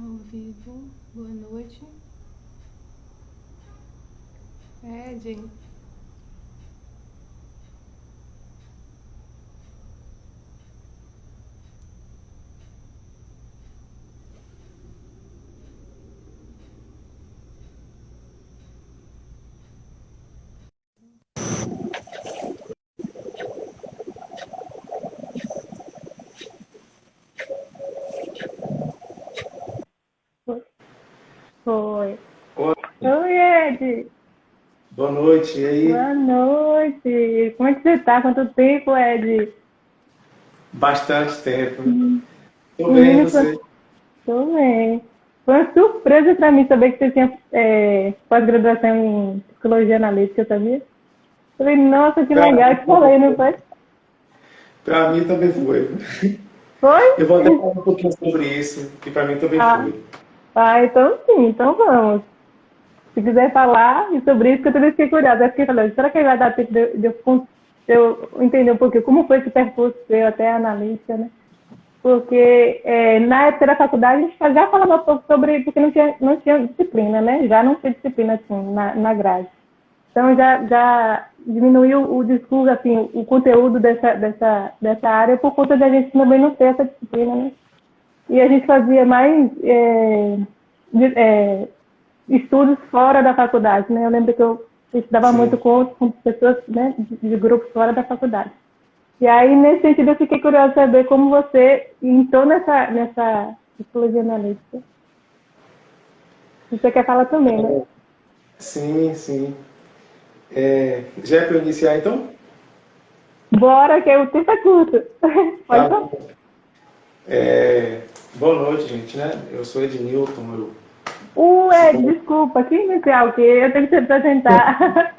Ao vivo, boa noite. Ed, Foi. Oi, Oi, Ed. boa noite. E aí? Boa noite. Como é que você tá? Quanto tempo, Ed? Bastante tempo, né? Tô bem, e Menino, você? tô bem. Foi uma surpresa pra mim saber que você tinha pós-graduação em psicologia analítica, sabia? Falei, nossa, que Pra legal. mim Eu te também falei, não foi. foi? Pra mim também foi. Foi? Eu vou até falar um pouquinho sobre isso, que pra mim também Ah, foi. então sim, então vamos. Se quiser falar sobre isso, que eu também fiquei curiosa. Eu fiquei falando, será que vai dar tempo de eu entender um pouquinho como foi esse percurso seu até analista, né? Porque na época da faculdade a gente já falava um pouco sobre, porque não tinha disciplina, né? Já não tinha disciplina assim na grade. Então já diminuiu o discurso, assim, o conteúdo dessa área por conta de a gente também não ter essa disciplina, né? E a gente fazia mais de- é, estudos fora da faculdade, né? Eu lembro que eu estudava muito Sim. com pessoas, né, de grupos fora da faculdade. E aí, nesse sentido, eu fiquei curiosa de saber como você entrou nessa psicologia analítica. Você quer falar também, né? Sim, sim. Já é para iniciar então? Bora, que o tempo é curto. Pode Tá falar. bom. Boa noite, gente, né? Eu sou Ednilton, eu psicólogo. Desculpa, que inicial que eu tenho que te apresentar.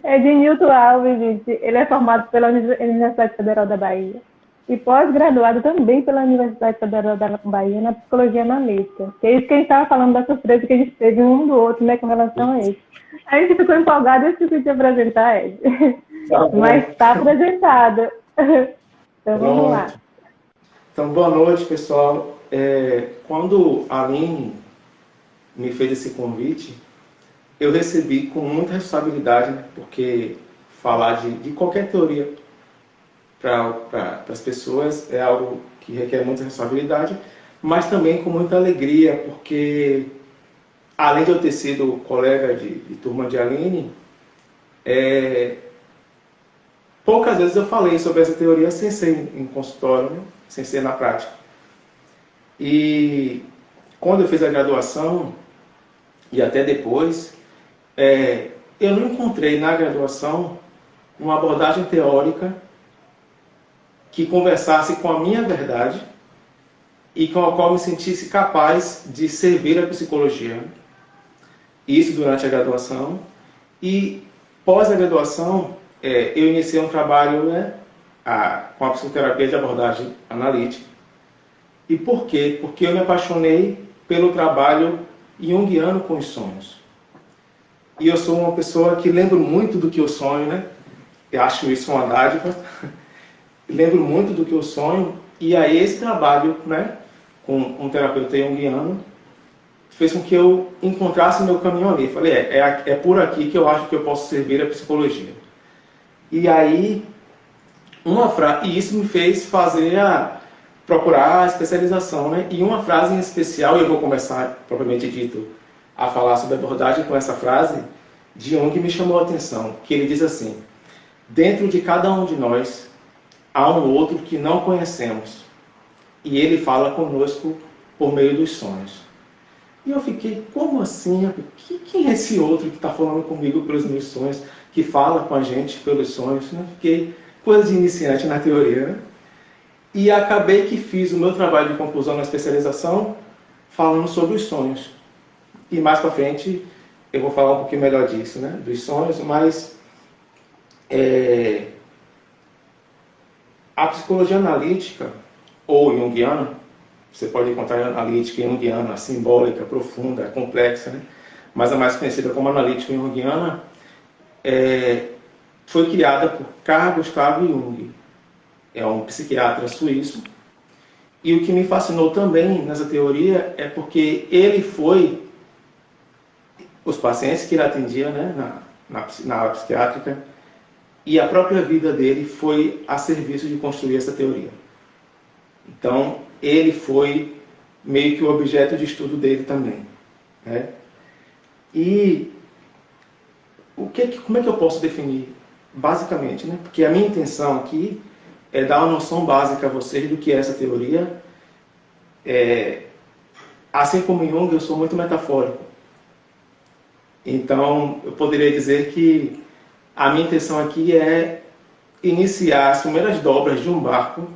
Ednilton Alves, gente. Ele é formado pela Universidade Federal da Bahia e pós-graduado também pela Universidade Federal da Bahia na psicologia analítica. Que é isso que a gente estava falando da surpresa que a gente teve um do outro, né, com relação a isso. A gente ficou empolgado e eu esqueci de apresentar ele. Tá Mas bom. está apresentado. Então vamos lá. Pronto. Então, boa noite, pessoal. Quando a Aline me fez esse convite, eu recebi com muita responsabilidade, né? Porque falar de qualquer teoria para as pessoas é algo que requer muita responsabilidade, mas também com muita alegria, porque além de eu ter sido colega de turma de Aline, é, poucas vezes eu falei sobre essa teoria sem ser em consultório, né? Sem ser na prática. E quando eu fiz a graduação, e até depois, eu não encontrei na graduação uma abordagem teórica que conversasse com a minha verdade e com a qual eu me sentisse capaz de servir a psicologia. Isso durante a graduação. E pós a graduação, eu iniciei um trabalho, né, com a psicoterapia de abordagem analítica. E por quê? Porque eu me apaixonei pelo trabalho junguiano com os sonhos. E eu sou uma pessoa que lembro muito do que eu sonho, né? Eu acho isso uma dádiva. Lembro muito do que eu sonho. E aí esse trabalho, né, com um terapeuta junguiano fez com que eu encontrasse meu caminho ali. Falei, é por aqui que eu acho que eu posso servir a psicologia. E aí, e isso me fez procurar a especialização, né? E uma frase em especial, e eu vou começar, propriamente dito, a falar sobre a abordagem com essa frase, de Jung me chamou a atenção, que ele diz assim: dentro de cada um de nós há um outro que não conhecemos, e ele fala conosco por meio dos sonhos. E eu fiquei, como assim? Quem é esse outro que está falando comigo pelos meus sonhos, que fala com a gente pelos sonhos? Eu fiquei coisa de iniciante na teoria, né? E acabei que fiz o meu trabalho de conclusão na especialização falando sobre os sonhos. E mais para frente eu vou falar um pouquinho melhor disso, né? Dos sonhos, mas é, a psicologia analítica, ou junguiana, você pode encontrar analítica junguiana, simbólica, profunda, complexa, né? Mas a mais conhecida como analítica junguiana, foi criada por Carl Gustav Jung. É um psiquiatra suíço E o que me fascinou também nessa teoria é porque ele foi, os pacientes que ele atendia, né, na ala psiquiátrica, e a própria vida dele foi a serviço de construir essa teoria. Então, ele foi meio que o objeto de estudo dele também, né? E como é que eu posso definir? Basicamente, né? Porque a minha intenção aqui é dar uma noção básica a vocês do que é essa teoria. Assim como Jung, eu sou muito metafórico. Então, eu poderia dizer que a minha intenção aqui é iniciar as primeiras dobras de um barco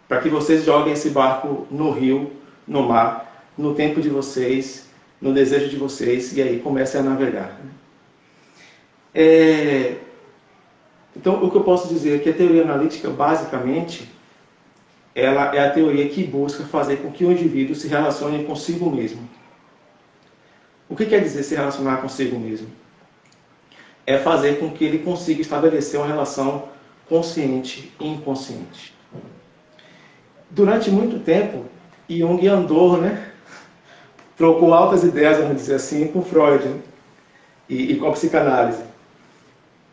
para que vocês joguem esse barco no rio, no mar, no tempo de vocês, no desejo de vocês, e aí comecem a navegar. Então, o que eu posso dizer é que a teoria analítica, basicamente, ela é a teoria que busca fazer com que o indivíduo se relacione consigo mesmo. O que quer dizer se relacionar consigo mesmo? É fazer com que ele consiga estabelecer uma relação consciente e inconsciente. Durante muito tempo, Jung andou, né? Trocou altas ideias, vamos dizer assim, com Freud, né? e com a psicanálise.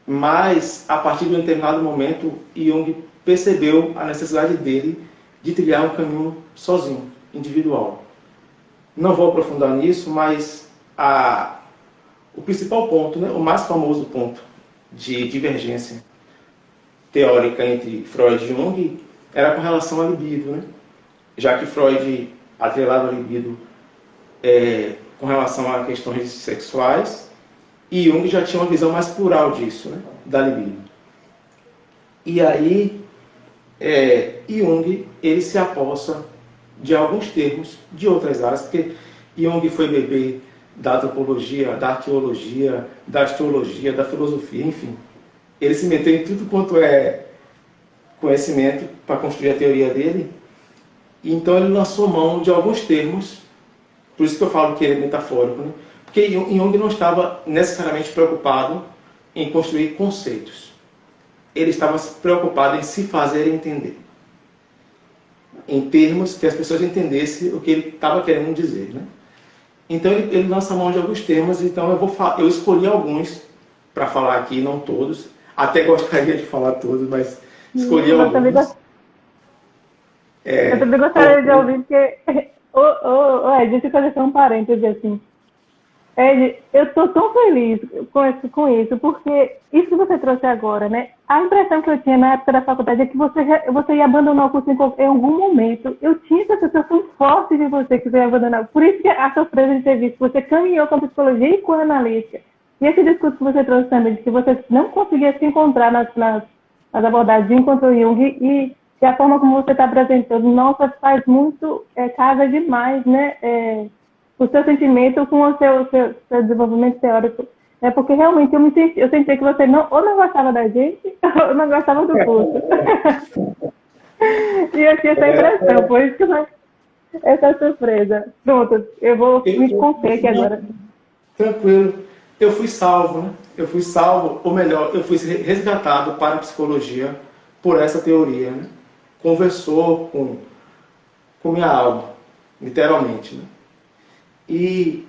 Mas, a partir de um determinado momento, Jung percebeu a necessidade dele de trilhar um caminho sozinho, individual. Não vou aprofundar nisso, mas o principal ponto, né, o mais famoso ponto de divergência teórica entre Freud e Jung era com relação à libido, né? Já que Freud atrelava a libido com relação a questões sexuais, e Jung já tinha uma visão mais plural disso, né, da libido. E aí, Jung, ele se apossa de alguns termos de outras áreas, porque Jung foi bebê da antropologia, da arqueologia, da astrologia, da filosofia, enfim. Ele se meteu em tudo quanto é conhecimento para construir a teoria dele. E então ele lançou mão de alguns termos, por isso que eu falo que ele é metafórico, né? Porque Jung não estava necessariamente preocupado em construir conceitos. Ele estava preocupado em se fazer entender, em termos que as pessoas entendessem o que ele estava querendo dizer, né? Então ele lança mão de alguns termos, então eu escolhi alguns para falar aqui, não todos. Até gostaria de falar todos, mas escolhi alguns. Eu também gostaria de ouvir, porque... Ed, deixa eu fazer só um parêntese assim. Ed, eu estou tão feliz com isso, porque isso que você trouxe agora, né? A impressão que eu tinha na época da faculdade é que você ia abandonar o curso em algum momento. Eu tinha essa sensação forte de você que você ia abandonar. Por isso que a surpresa de ter visto, você caminhou com a psicologia e com a analítica. E esse discurso que você trouxe também, de que você não conseguia se encontrar nas abordagens de encontro Jung, e a forma como você está apresentando, nossa, faz muito, casa demais, né? O seu sentimento com o seu desenvolvimento teórico. Porque realmente eu senti que você não gostava da gente, ou não gostava do curso. E eu tinha essa impressão, por isso que essa surpresa. Pronto, eu vou me conter aqui agora. Tranquilo. Eu fui salvo, né? Eu fui salvo, ou melhor, eu fui resgatado para a psicologia por essa teoria, né? Conversou com minha alma, literalmente, né? E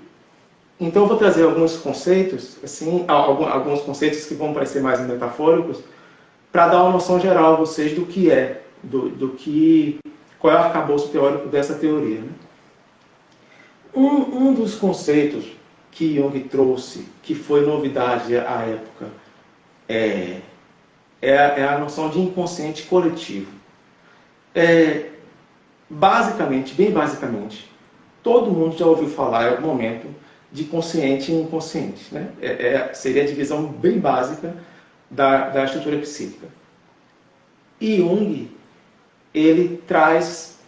então eu vou trazer alguns conceitos, assim, alguns conceitos que vão parecer mais metafóricos, para dar uma noção geral a vocês do que é, qual é o arcabouço teórico dessa teoria, né? Um dos conceitos que Jung trouxe, que foi novidade à época, é a noção de inconsciente coletivo. Basicamente, bem basicamente, todo mundo já ouviu falar em algum momento de consciente e inconsciente, né? Seria a divisão bem básica da estrutura psíquica. E Jung, ele traz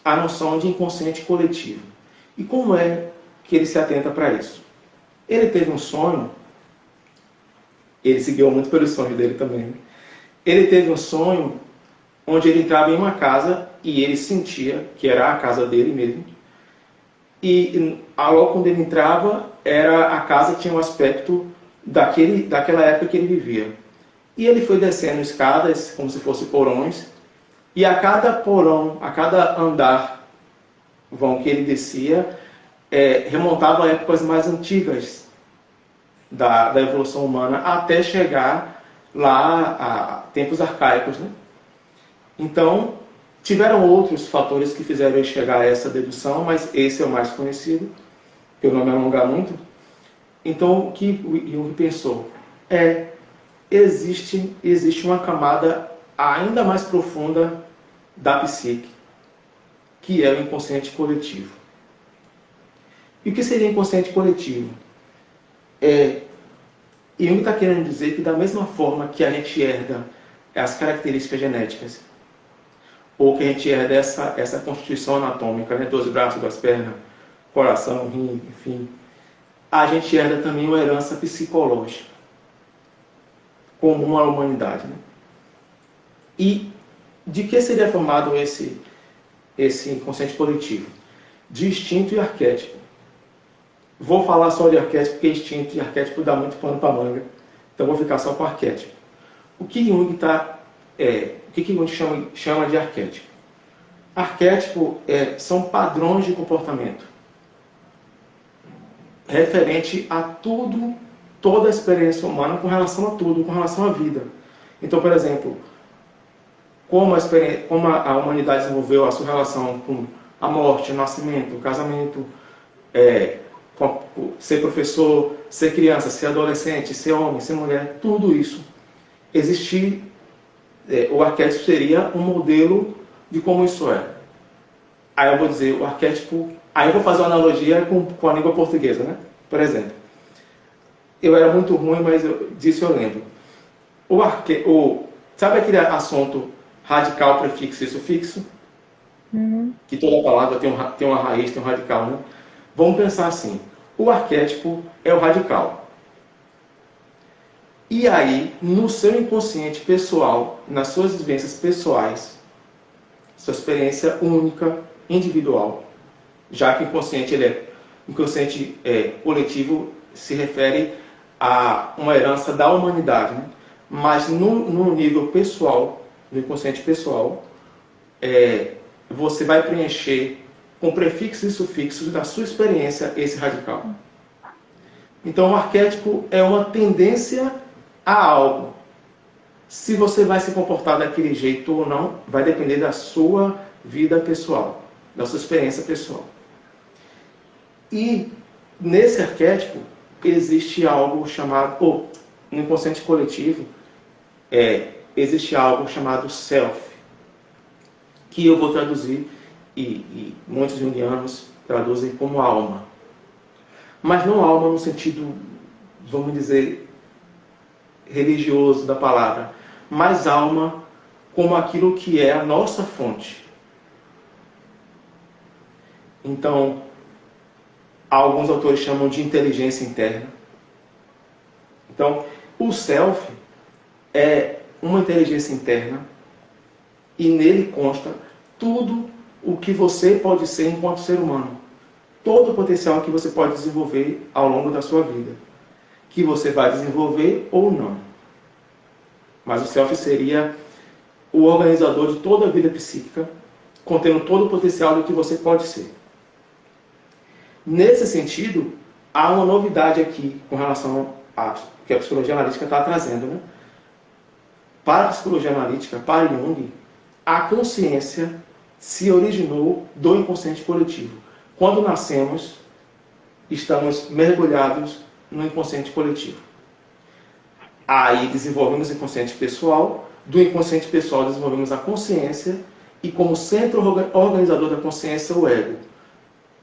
a noção de inconsciente coletivo. E como é que ele se atenta para isso? Ele teve um sonho, ele seguiu muito pelos sonhos dele também, né? Ele teve um sonho onde ele entrava em uma casa e ele sentia que era a casa dele mesmo. E logo quando ele entrava, a casa tinha um aspecto daquela época que ele vivia. E ele foi descendo escadas, como se fossem porões, E a cada porão, a cada andar vão que ele descia, remontava a épocas mais antigas da evolução humana, até chegar lá a tempos arcaicos, né? Então, tiveram outros fatores que fizeram ele chegar a essa dedução, mas esse é o mais conhecido, eu não me alongar muito. Então, o que o Jung pensou? Existe uma camada ainda mais profunda da psique, que é o inconsciente coletivo. E o que seria inconsciente coletivo? Jung está querendo dizer que da mesma forma que a gente herda as características genéticas, ou que a gente herda essa constituição anatômica, né, 12 braços, 2 pernas, coração, rim, enfim, a gente herda também uma herança psicológica comum à humanidade, né? E de que seria formado esse inconsciente coletivo? De instinto e arquétipo. Vou falar só de arquétipo, porque instinto e arquétipo dá muito pano para manga. Então vou ficar só com arquétipo. O que Jung chama de arquétipo? Arquétipo são padrões de comportamento referente a tudo, toda a experiência humana com relação a tudo, com relação à vida. Então, por exemplo, como a humanidade desenvolveu a sua relação com a morte, o nascimento, o casamento, ser professor, ser criança, ser adolescente, ser homem, ser mulher, tudo isso. Existir, o arquétipo seria um modelo de como isso é. Aí eu vou dizer, o arquétipo... Aí eu vou fazer uma analogia com a língua portuguesa, né? Por exemplo, eu era muito ruim, mas disso eu lembro. Sabe aquele assunto radical, prefixo e sufixo? Que toda palavra tem uma raiz, tem um radical, né? Vamos pensar assim. O arquétipo é o radical. E aí, no seu inconsciente pessoal, nas suas vivências pessoais, sua experiência única, individual, já que o inconsciente coletivo se refere a uma herança da humanidade, né? Mas no nível pessoal, no inconsciente pessoal, você vai preencher com prefixos e sufixos da sua experiência esse radical. Então o arquétipo é uma tendência a algo. Se você vai se comportar daquele jeito ou não, vai depender da sua vida pessoal, da sua experiência pessoal. E nesse arquétipo existe algo chamado, no inconsciente coletivo, existe algo chamado self, que eu vou traduzir, e muitos junguianos traduzem como alma. Mas não alma no sentido, vamos dizer, religioso da palavra, mas alma como aquilo que é a nossa fonte. Então, alguns autores chamam de inteligência interna. Então, o self é uma inteligência interna e nele consta tudo o que você pode ser enquanto ser humano. Todo o potencial que você pode desenvolver ao longo da sua vida. Que você vai desenvolver ou não. Mas o self seria o organizador de toda a vida psíquica, contendo todo o potencial do que você pode ser. Nesse sentido, há uma novidade aqui com relação a que a psicologia analítica está trazendo, né? Para a psicologia analítica, para Jung, a consciência se originou do inconsciente coletivo. Quando nascemos, estamos mergulhados no inconsciente coletivo. Aí desenvolvemos o inconsciente pessoal, do inconsciente pessoal desenvolvemos a consciência e como centro organizador da consciência, o ego.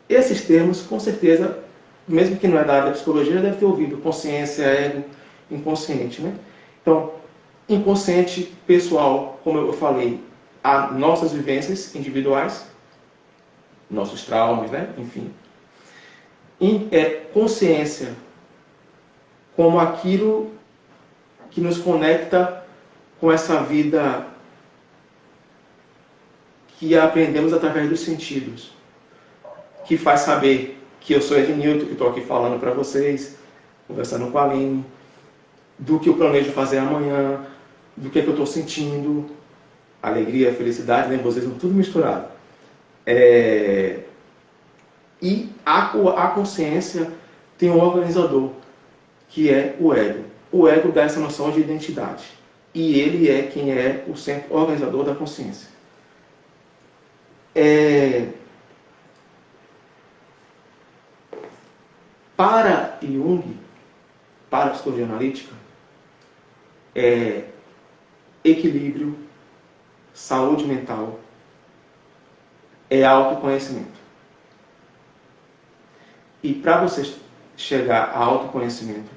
Esses termos, com certeza, mesmo que não é da área da psicologia, deve ter ouvido consciência, ego, inconsciente, né? Então, inconsciente pessoal, como eu falei, as nossas vivências individuais, nossos traumas, né? Enfim. Consciência como aquilo que nos conecta com essa vida que aprendemos através dos sentidos, que faz saber que eu sou Ednilton, que estou aqui falando para vocês, conversando com a Aline, do que eu planejo fazer amanhã, do que eu estou sentindo, Alegria, felicidade, nervosismo, tudo misturado. E a consciência tem um organizador, que é o ego. O ego dá essa noção de identidade. E ele é quem é o centro organizador da consciência. Para Jung, para a psicologia analítica, equilíbrio, saúde mental, é autoconhecimento. E para você chegar a autoconhecimento,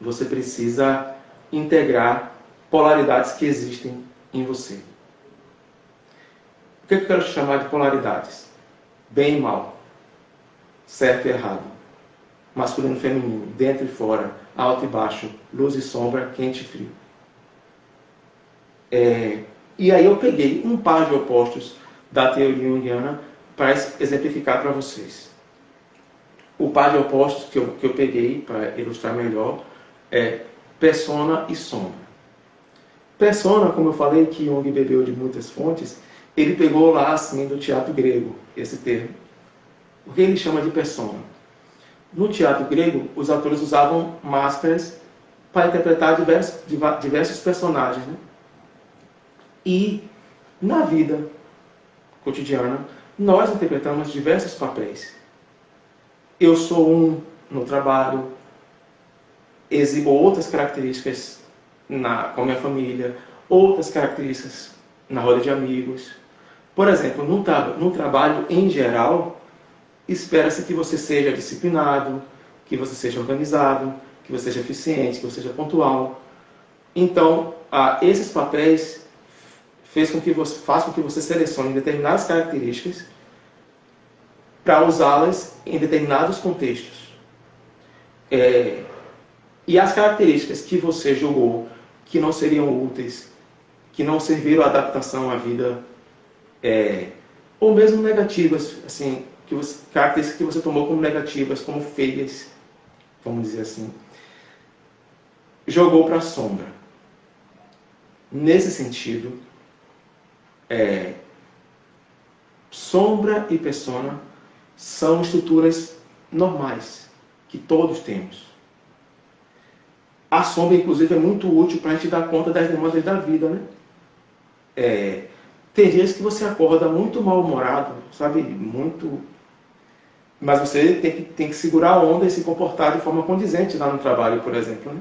você precisa integrar polaridades que existem em você. O que eu quero chamar de polaridades? Bem e mal, certo e errado, masculino e feminino, dentro e fora, alto e baixo, luz e sombra, quente e frio. E aí eu peguei um par de opostos da teoria junguiana para exemplificar para vocês. O par de opostos que eu peguei para ilustrar melhor é persona e sombra. Persona, como eu falei, que Jung bebeu de muitas fontes, ele pegou lá assim do teatro grego, esse termo. O que ele chama de persona? No teatro grego, os atores usavam máscaras para interpretar diversos personagens, né? E na vida cotidiana, nós interpretamos diversos papéis. Eu sou um no trabalho, exibo outras características com a minha família, outras características na roda de amigos. Por exemplo, no trabalho em geral, espera-se que você seja disciplinado, que você seja organizado, que você seja eficiente, que você seja pontual. Então, esses papéis façam com que você selecione determinadas características para usá-las em determinados contextos. E as características que você julgou que não seriam úteis, que não serviram à adaptação à vida, ou mesmo negativas, assim, características que você tomou como negativas, como feias, vamos dizer assim, jogou para a sombra. Nesse sentido, sombra e persona são estruturas normais, que todos temos. A sombra, inclusive, é muito útil para a gente dar conta das demandas da vida, né? Tem dias que você acorda muito mal-humorado, sabe? Mas você tem que segurar a onda e se comportar de forma condizente lá no trabalho, por exemplo, né?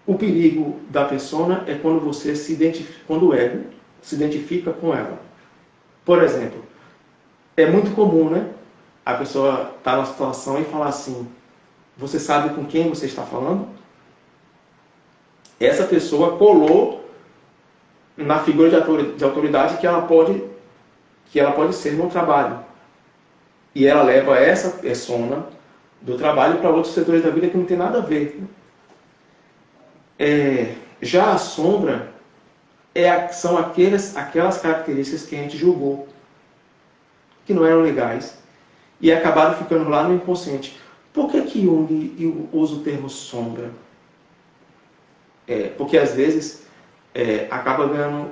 O perigo da persona é quando quando o ego se identifica com ela. Por exemplo, é muito comum, né? A pessoa estar numa situação e falar assim: você sabe com quem você está falando? Essa pessoa colou na figura de autoridade que ela pode ser no trabalho. E ela leva essa persona do trabalho para outros setores da vida que não tem nada a ver. Já a sombra são aquelas características que a gente julgou que não eram legais e acabaram ficando lá no inconsciente. Por que Jung usa o termo sombra? Porque às vezes acaba ganhando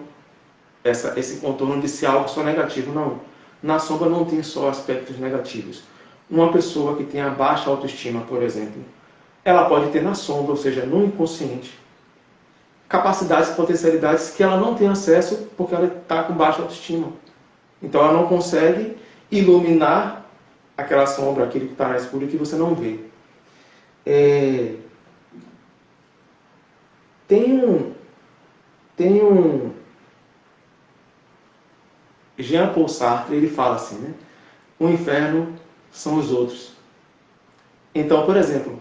esse contorno de ser algo só negativo. Não. Na sombra não tem só aspectos negativos. Uma pessoa que tem a baixa autoestima, por exemplo, ela pode ter na sombra, ou seja, no inconsciente, capacidades e potencialidades que ela não tem acesso porque ela está com baixa autoestima. Então ela não consegue iluminar aquela sombra, aquilo que está na escura que você não vê. Tem um Jean-Paul Sartre, ele fala assim, né? O inferno são os outros. Então, por exemplo,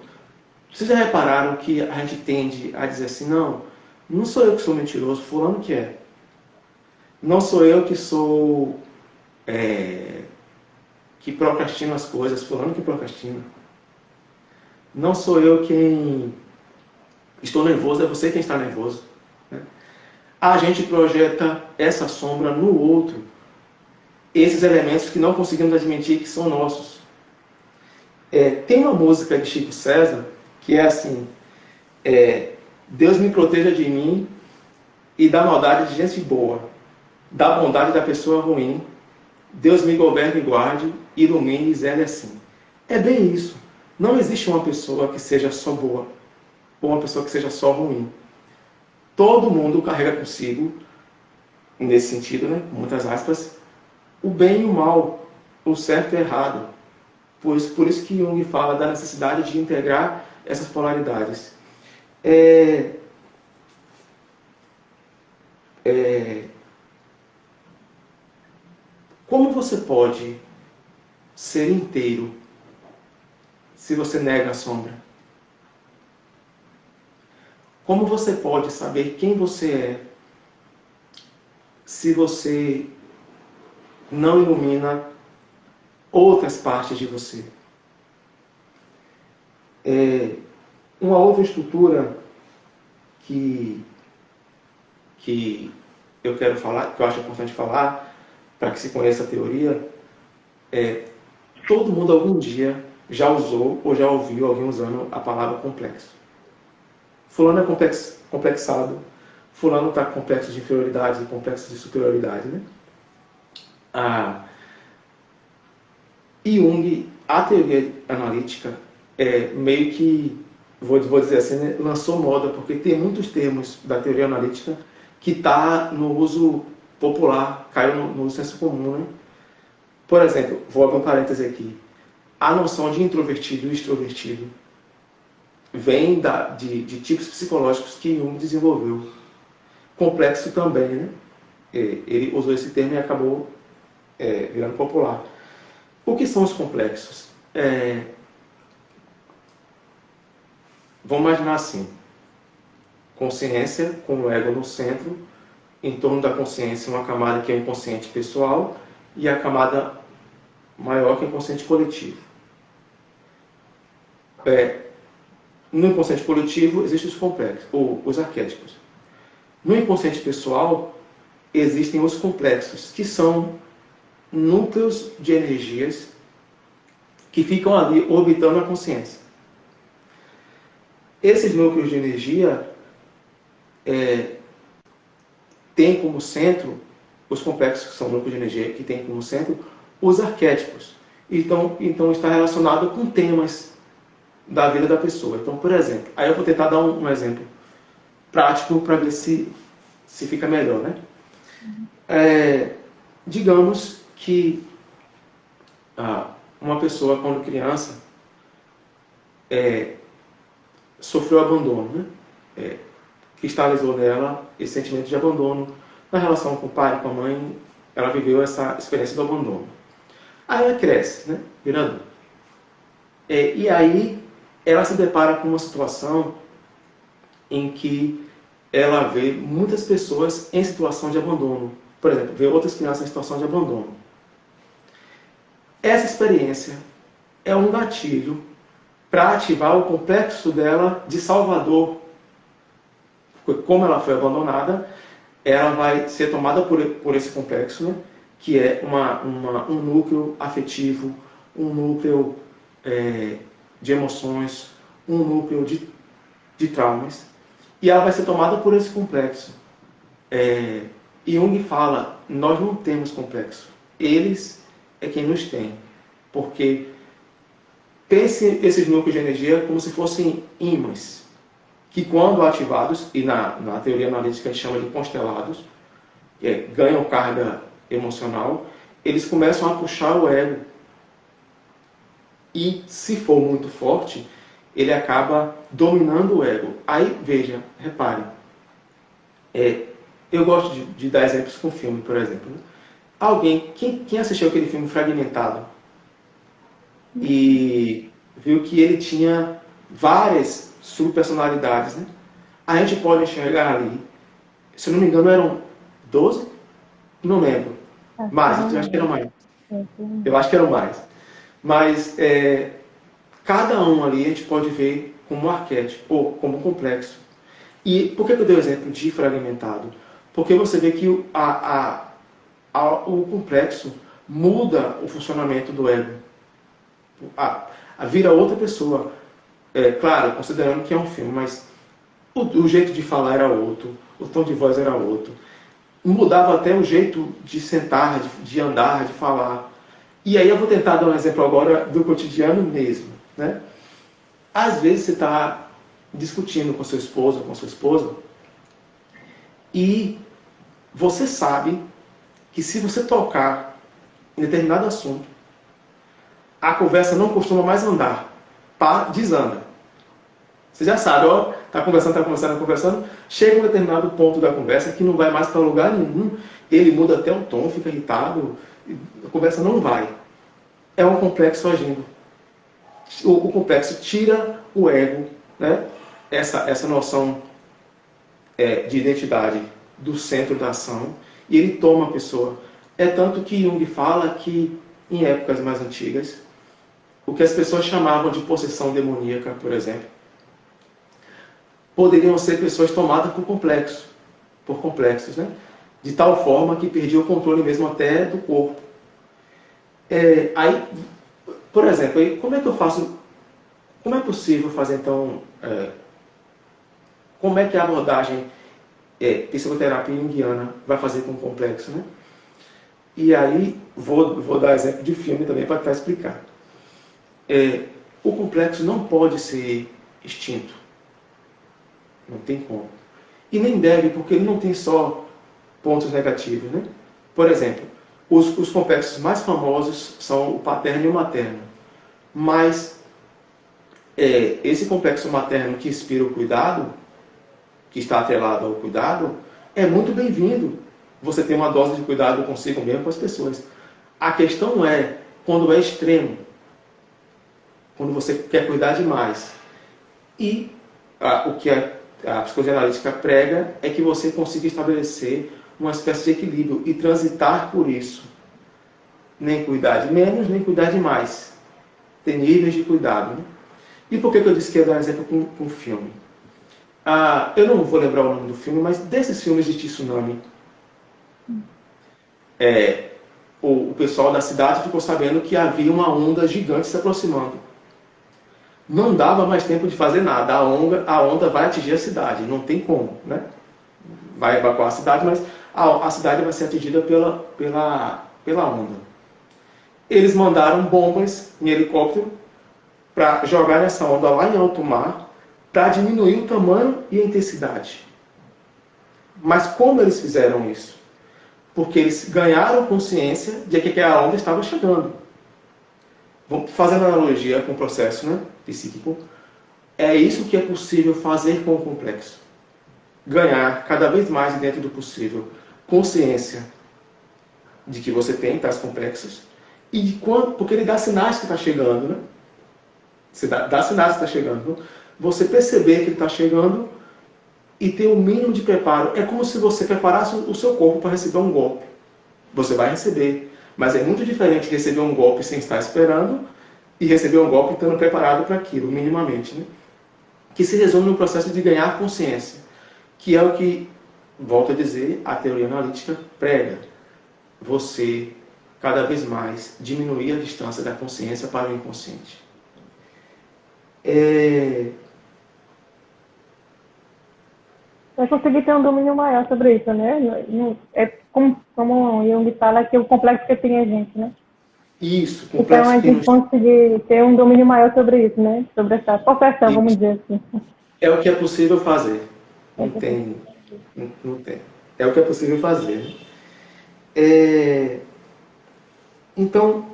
vocês já repararam que a gente tende a dizer assim: não sou eu que sou mentiroso, fulano que é. Não sou eu que sou que procrastino as coisas, fulano que procrastina. Não sou eu quem estou nervoso, é você quem está nervoso. Né? A gente projeta essa sombra no outro, esses elementos que não conseguimos admitir que são nossos. Tem uma música de Chico César que é assim: Deus me proteja de mim, e da maldade de gente boa, da bondade da pessoa ruim, Deus me governe e guarde, ilumine e zele assim. É bem isso. Não existe uma pessoa que seja só boa, ou uma pessoa que seja só ruim. Todo mundo carrega consigo, nesse sentido, né, com muitas aspas, o bem e o mal, o certo e o errado. Por isso que Jung fala da necessidade de integrar essas polaridades. Como você pode ser inteiro se você nega a sombra? Como você pode saber quem você é se você não ilumina outras partes de você? Uma outra estrutura que eu quero falar, que eu acho importante falar, para que se conheça a teoria, todo mundo algum dia já usou ou já ouviu alguém usando a palavra complexo. Fulano é complexado, fulano está com complexo de inferioridade e complexo de superioridade, né? Jung, a teoria analítica, meio que, vou dizer assim, né, lançou moda, porque tem muitos termos da teoria analítica que está no uso popular, caiu no senso comum, né? Por exemplo, vou abrir um parêntese aqui. A noção de introvertido e extrovertido vem de tipos psicológicos que Jung desenvolveu. Complexo também, né? Ele usou esse termo e acabou virando popular. O que são os complexos? Vamos imaginar assim: consciência com o ego no centro, em torno da consciência uma camada que é o inconsciente pessoal e a camada maior que é o inconsciente coletivo. No inconsciente coletivo existem os complexos, ou os arquétipos. No inconsciente pessoal existem os complexos, que são núcleos de energias que ficam ali orbitando a consciência. Esses núcleos de energia têm como centro, os complexos que são núcleos de energia que têm como centro, os arquétipos. Então está relacionado com temas da vida da pessoa. Então, por exemplo, aí eu vou tentar dar um exemplo prático para ver se fica melhor, né? Digamos que uma pessoa, quando criança, sofreu abandono, né? Cristalizou nela esse sentimento de abandono na relação com o pai, com a mãe. Ela viveu essa experiência do abandono. Aí ela cresce, né? Vira adulta. E aí ela se depara com uma situação em que ela vê muitas pessoas em situação de abandono. Por exemplo, vê outras crianças em situação de abandono. Essa experiência é um gatilho para ativar o complexo dela de salvador. Porque como ela foi abandonada, ela vai ser tomada por esse complexo, né? Que é um núcleo afetivo, um núcleo de emoções, um núcleo de traumas. E ela vai ser tomada por esse complexo. Jung fala, nós não temos complexo. Eles é quem nos tem. Porque pense esses núcleos de energia como se fossem ímãs, que quando ativados, e na teoria analítica a gente chama de constelados, ganham carga emocional, eles começam a puxar o ego. E se for muito forte, ele acaba dominando o ego. Aí, veja, repare. Eu gosto de dar exemplos com filme, por exemplo. Quem assistiu aquele filme Fragmentado e viu que ele tinha várias subpersonalidades, né? A gente pode enxergar ali, se eu não me engano eram 12? Não lembro. Mais, eu acho que eram mais. Eu acho que eram mais. Mas cada um ali a gente pode ver como um arquétipo, ou como um complexo. E por que eu dei o exemplo de fragmentado? Porque você vê que o complexo muda o funcionamento do ego. Vira outra pessoa. Claro, considerando que é um filme, mas o jeito de falar era outro, o tom de voz era outro. Mudava até o jeito de sentar, de andar, de falar. E aí eu vou tentar dar um exemplo agora do cotidiano mesmo, né? Às vezes você está discutindo com seu esposo ou com sua esposa e você sabe que se você tocar em determinado assunto, a conversa não costuma mais andar, desanda. Você já sabe, ó, tá conversando, chega um determinado ponto da conversa que não vai mais para lugar nenhum, ele muda até o tom, fica irritado, a conversa não vai. É um complexo agindo. O complexo tira o ego, né? Essa noção de identidade do centro da ação, e ele toma a pessoa. É tanto que Jung fala que, em épocas mais antigas, o que as pessoas chamavam de possessão demoníaca, por exemplo, poderiam ser pessoas tomadas por complexos, né? De tal forma que perdiam o controle mesmo até do corpo. Aí, por exemplo, aí, como é que eu faço? Como é possível fazer, então, como é que a abordagem psicoterapia junguiana vai fazer com o complexo, né? E aí, vou dar exemplo de filme também para explicar. O complexo não pode ser extinto. Não tem como. E nem deve, porque ele não tem só pontos negativos, né? Por exemplo, os complexos mais famosos são o paterno e o materno. Mas esse complexo materno que inspira o cuidado, que está atrelado ao cuidado, é muito bem-vindo. Você tem uma dose de cuidado consigo mesmo, com as pessoas. A questão é quando é extremo, quando você quer cuidar demais. E o que a psicologia analítica prega é que você consiga estabelecer uma espécie de equilíbrio e transitar por isso. Nem cuidar de menos, nem cuidar de mais. Tem níveis de cuidado, né? E por que eu disse que ia dar um exemplo com um filme? Eu não vou lembrar o nome do filme, mas desses filmes de tsunami, o pessoal da cidade ficou sabendo que havia uma onda gigante se aproximando. Não dava mais tempo de fazer nada. A onda vai atingir a cidade, não tem como, né? Vai evacuar a cidade, mas a cidade vai ser atingida pela onda. Eles mandaram bombas em helicóptero para jogar essa onda lá em alto mar, para diminuir o tamanho e a intensidade. Mas como eles fizeram isso? Porque eles ganharam consciência de que a onda estava chegando. Fazendo analogia com o processo, né, psíquico, é isso que é possível fazer com o complexo. Ganhar cada vez mais, dentro do possível, consciência de que você tem tais complexos, e de quando, porque ele dá sinais que está chegando, né? Você dá sinais que está chegando. Você perceber que ele está chegando e ter o mínimo de preparo. É como se você preparasse o seu corpo para receber um golpe. Você vai receber. Mas é muito diferente receber um golpe sem estar esperando e receber um golpe estando preparado para aquilo, minimamente, né? Que se resume no processo de ganhar consciência, que é o que, volto a dizer, a teoria analítica prega. Você, cada vez mais, diminuir a distância da consciência para o inconsciente. Vai conseguir ter um domínio maior sobre isso, né? É como o Jung fala, que o complexo que tem a gente, né? Isso, então a gente conseguir ter um domínio maior sobre isso, né? Sobre essa possessão, vamos dizer assim. É o que é possível fazer. Não tem. É o que é possível fazer. Então,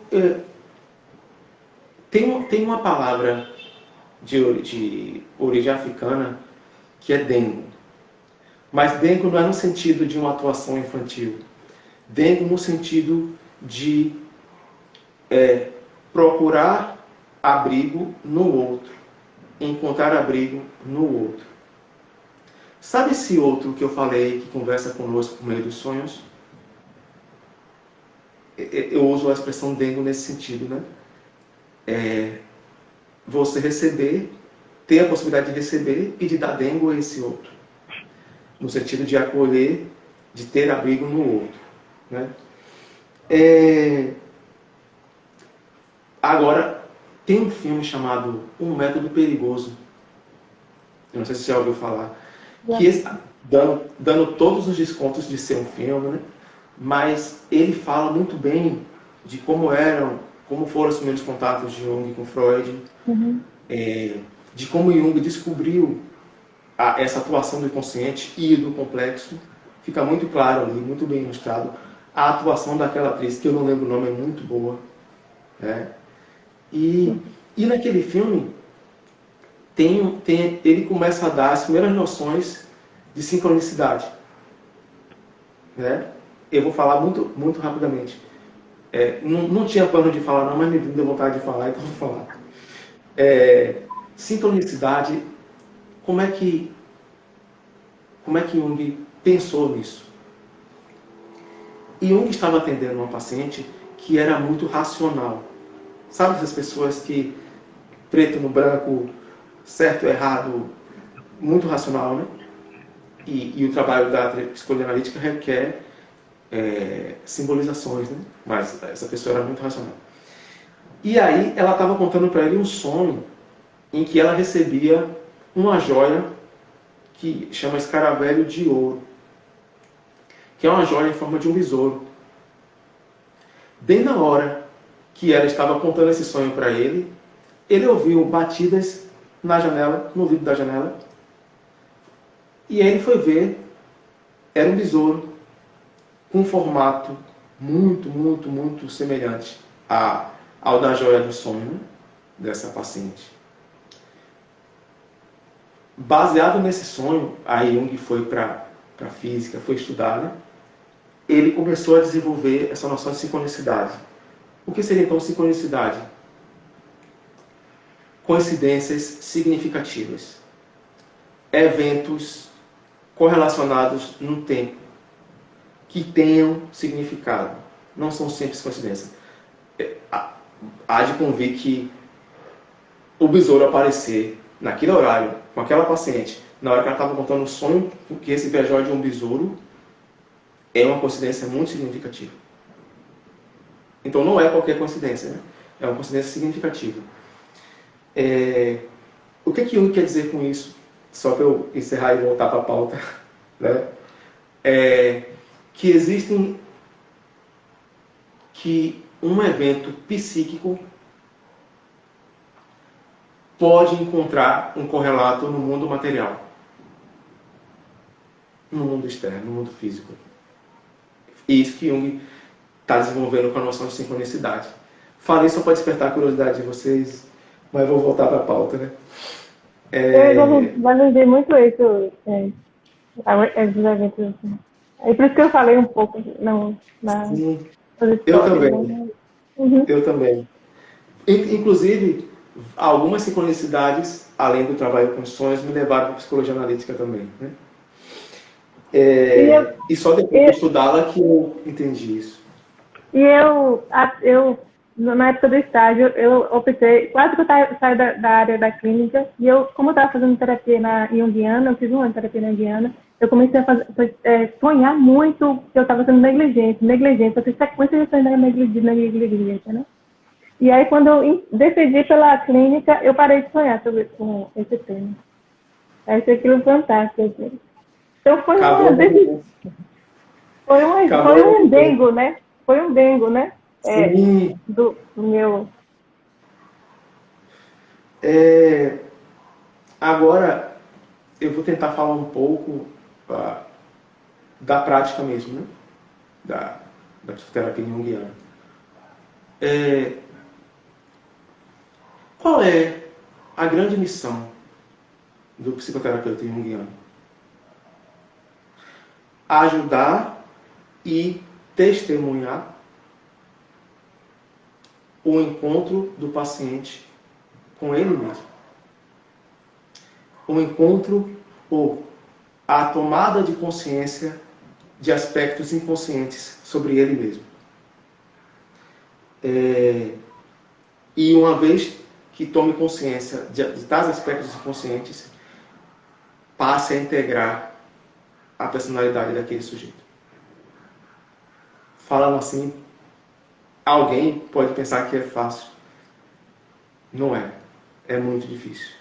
tem uma palavra de origem africana que é dengo. Mas dengo não é no sentido de uma atuação infantil. Dengo no sentido de procurar abrigo no outro. Encontrar abrigo no outro. Sabe esse outro que eu falei, que conversa conosco por meio dos sonhos? Eu uso a expressão dengo nesse sentido, né? Você receber, ter a possibilidade de receber e de dar dengo a esse outro. No sentido de acolher, de ter abrigo no outro, né? Agora, tem um filme chamado Um Método Perigoso. Eu não sei se você já ouviu falar. dando todos os descontos de ser um filme, né? Mas ele fala muito bem de como foram os primeiros contatos de Jung com Freud, de como Jung descobriu essa atuação do inconsciente e do complexo. Fica muito claro ali, muito bem ilustrado. A atuação daquela atriz, que eu não lembro o nome, é muito boa. Né? E naquele filme, ele começa a dar as primeiras noções de sincronicidade. Né? Eu vou falar muito, muito rapidamente. Não tinha plano de falar não, mas me deu vontade de falar, então vou falar. Sincronicidade, como é que Jung pensou nisso? E Jung estava atendendo uma paciente que era muito racional. Sabe essas pessoas que, preto no branco, certo ou errado, muito racional, né? E o trabalho da psicologia analítica requer simbolizações, né? Mas essa pessoa era muito racional. E aí ela estava contando para ele um sonho em que ela recebia uma joia que chama escaravelho de ouro, que é uma joia em forma de um besouro. Bem na hora que ela estava contando esse sonho para ele ouviu batidas na janela, no vidro da janela, e aí ele foi ver, era um besouro com um formato muito, muito, muito semelhante ao da joia do sonho, né, dessa paciente. Baseado nesse sonho, aí Jung foi para a física, foi estudar, né? Ele começou a desenvolver essa noção de sincronicidade. O que seria então sincronicidade? Coincidências significativas. Eventos correlacionados no tempo, que tenham significado. Não são simples coincidências. Há de convir que o besouro aparecer naquele horário, com aquela paciente, na hora que ela estava contando o sonho que recebia a joia de um besouro, é uma coincidência muito significativa. Então não é qualquer coincidência, né? É uma coincidência significativa. O que Jung quer dizer com isso? Só para eu encerrar e voltar para a pauta, né? Que um evento psíquico pode encontrar um correlato no mundo material, no mundo externo, no mundo físico. E isso que Jung está desenvolvendo com a noção de sincronicidade. Falei só para despertar a curiosidade de vocês, mas vou voltar para a pauta, né? Eu validei muito isso, esses eventos. Assim. É por isso que eu falei um pouco nas Eu histórias. também. Né? Eu também. Inclusive, algumas sincronicidades, além do trabalho com sonhos, me levaram para a psicologia analítica também. Né? E só depois de estudá-la que eu entendi isso. E eu, na época do estágio, eu optei, quase que eu saí da área da clínica, e como eu estava fazendo terapia na Jungiana, eu fiz uma terapia na Jungiana, eu comecei a sonhar muito que eu estava sendo negligente, eu fiz sequência de sonhos negligente, né? E aí, quando eu decidi pela clínica, eu parei de sonhar com esse tema. Aí, isso aquilo fantástico. Assim. Então, foi um dengo, né? Foi um dengo, né? Do meu... Agora, eu vou tentar falar um pouco da prática mesmo, né? Da psicoterapia junguiana. Qual é a grande missão do psicoterapeuta junguiano? Ajudar e testemunhar o encontro do paciente com ele mesmo. O encontro ou a tomada de consciência de aspectos inconscientes sobre ele mesmo. E uma vez que tome consciência de tais aspectos inconscientes, passe a integrar a personalidade daquele sujeito. Falando assim, alguém pode pensar que é fácil. Não é. É muito difícil.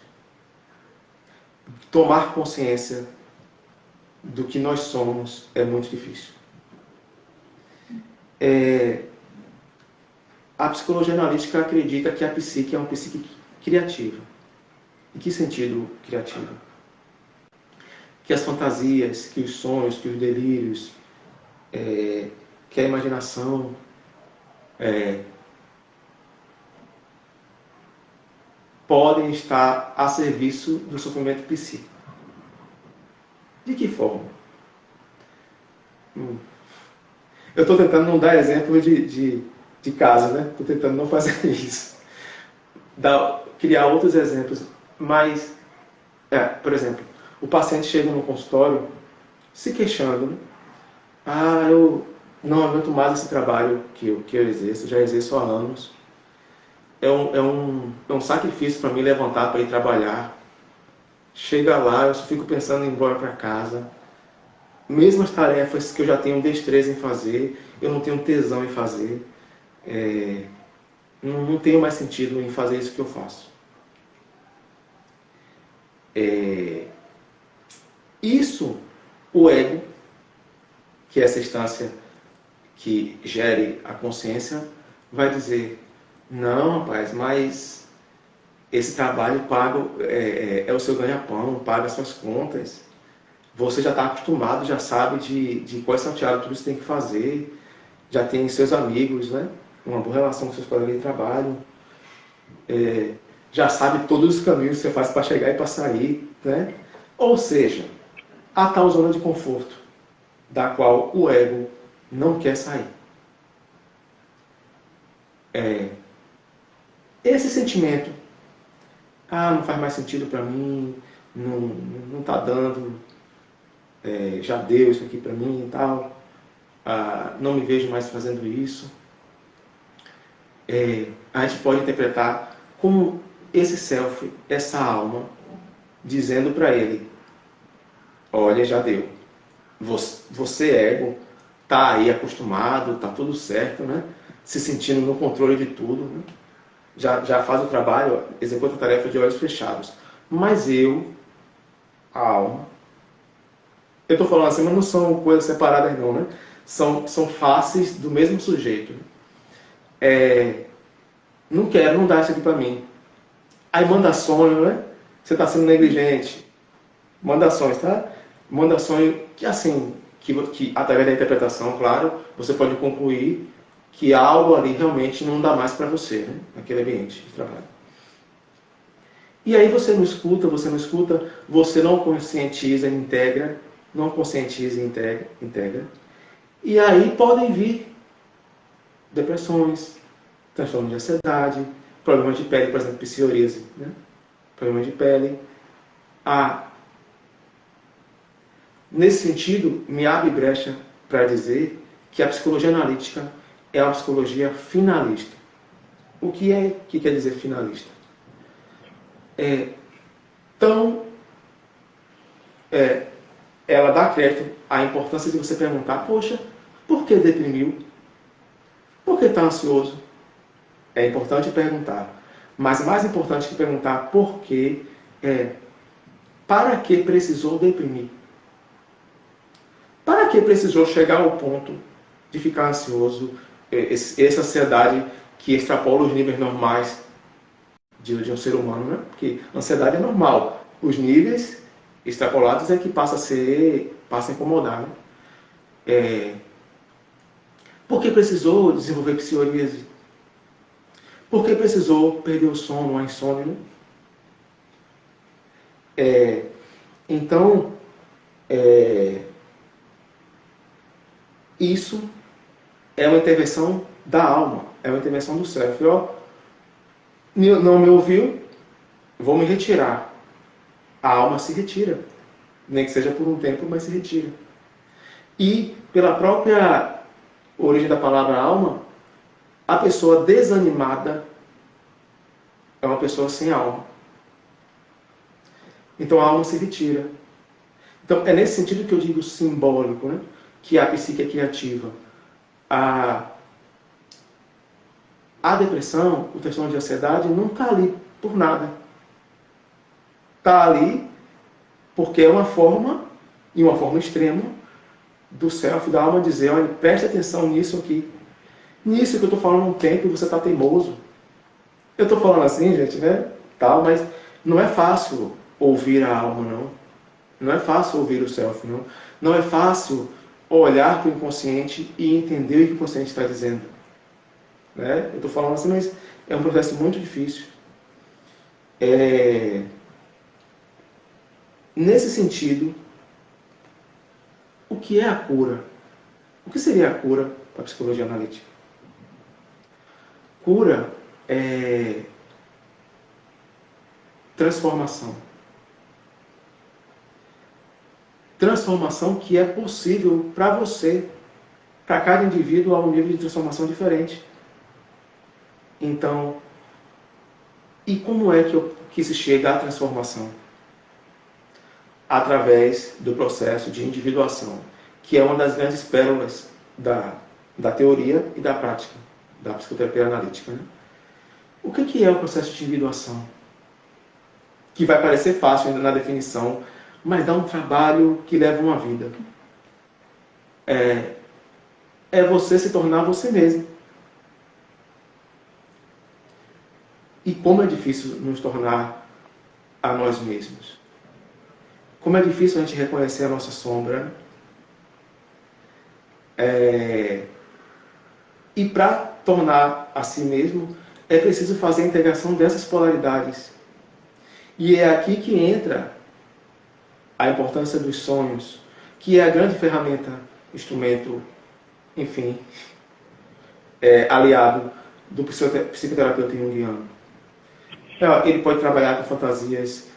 Tomar consciência do que nós somos é muito difícil. A psicologia analítica acredita que a psique é uma psique criativa. Em que sentido criativa? Que as fantasias, que os sonhos, que os delírios, que a imaginação, podem estar a serviço do sofrimento psíquico. De que forma? Eu estou tentando não dar exemplo de caso, né? Estou tentando não fazer isso. Criar outros exemplos. Mas, por exemplo, o paciente chega no consultório se queixando, né? Eu não aguento mais esse trabalho que eu exerço, já exerço há anos. É um sacrifício para mim levantar para ir trabalhar. Chega lá, eu só fico pensando em ir embora para casa. Mesmas tarefas que eu já tenho destreza em fazer, eu não tenho tesão em fazer. Não tenho mais sentido em fazer isso que eu faço. Isso, o ego, que é essa instância que gere a consciência, vai dizer: não, rapaz, mas esse trabalho paga, é o seu ganha-pão, paga as suas contas. Você já está acostumado, já sabe de quais salteados tudo você tem que fazer, já tem seus amigos, né? Uma boa relação com seus colegas de trabalho, já sabe todos os caminhos que você faz para chegar e para sair, né? Ou seja, a tal zona de conforto, da qual o ego não quer sair. Esse sentimento, não faz mais sentido para mim, não está dando, já deu isso aqui para mim e tal, não me vejo mais fazendo isso. A gente pode interpretar como esse self, essa alma, dizendo para ele: olha, já deu. Você, ego, está aí acostumado, está tudo certo, né? Se sentindo no controle de tudo, né? Já faz o trabalho, executa a tarefa de olhos fechados. Mas eu, a alma, eu estou falando assim, mas não são coisas separadas não, né? São faces do mesmo sujeito. Não quero, não dá isso aqui para mim. Aí manda sonho, né? Você está sendo negligente. Manda sonhos, tá? Manda sonho que assim, que através da interpretação, claro, você pode concluir que algo ali realmente não dá mais para você, né? Naquele ambiente de trabalho. E aí você não escuta, você não conscientiza e integra, não conscientiza e integra. E aí podem vir depressões, transtornos de ansiedade, problemas de pele, por exemplo, psoríase, né? Problemas de pele. Nesse sentido, me abre brecha para dizer que a psicologia analítica é uma psicologia finalista. O que quer dizer finalista? Ela dá crédito à importância de você perguntar: poxa, por que deprimiu? Por que está ansioso? É importante perguntar. Mas mais importante que perguntar por que para que precisou deprimir? Para que precisou chegar ao ponto de ficar ansioso? Essa ansiedade que extrapola os níveis normais de um ser humano, né? Porque a ansiedade é normal. Os níveis extrapolados é que passa a incomodar, né? Por que precisou desenvolver psoríase? Por que precisou perder o sono, a insônia, né? Então, isso é uma intervenção da alma, é uma intervenção do self. Não me ouviu, vou me retirar. A alma se retira, nem que seja por um tempo, mas se retira. E, pela própria origem da palavra alma, a pessoa desanimada é uma pessoa sem alma. Então a alma se retira. Então é nesse sentido que eu digo simbólico, né? Que a psique é criativa. A depressão, o transtorno de ansiedade, não está ali por nada. Está ali porque é uma forma e uma forma extrema do self, da alma dizer, olha, preste atenção nisso aqui. Nisso que eu estou falando há um tempo e você está teimoso. Eu estou falando assim, gente, né? Tal, mas não é fácil ouvir a alma, não. Não é fácil ouvir o self, não. Não é fácil olhar para o inconsciente e entender o que o inconsciente está dizendo. Né? Eu estou falando assim, mas é um processo muito difícil. Nesse sentido, o que é a cura? O que seria a cura para a psicologia analítica? Cura é transformação. Transformação que é possível para você, para cada indivíduo, há um nível de transformação diferente. Então, e como é que se chega à transformação? Através do processo de individuação, que é uma das grandes pérolas da teoria e da prática da psicoterapia analítica. Né? O que é o processo de individuação? Que vai parecer fácil ainda na definição, mas dá um trabalho que leva uma vida. É você se tornar você mesmo. E como é difícil nos tornar a nós mesmos. Como é difícil a gente reconhecer a nossa sombra. E para tornar a si mesmo, é preciso fazer a integração dessas polaridades. E é aqui que entra a importância dos sonhos, que é a grande ferramenta, instrumento, enfim, aliado do psicoterapeuta junguiano. Ele pode trabalhar com fantasias,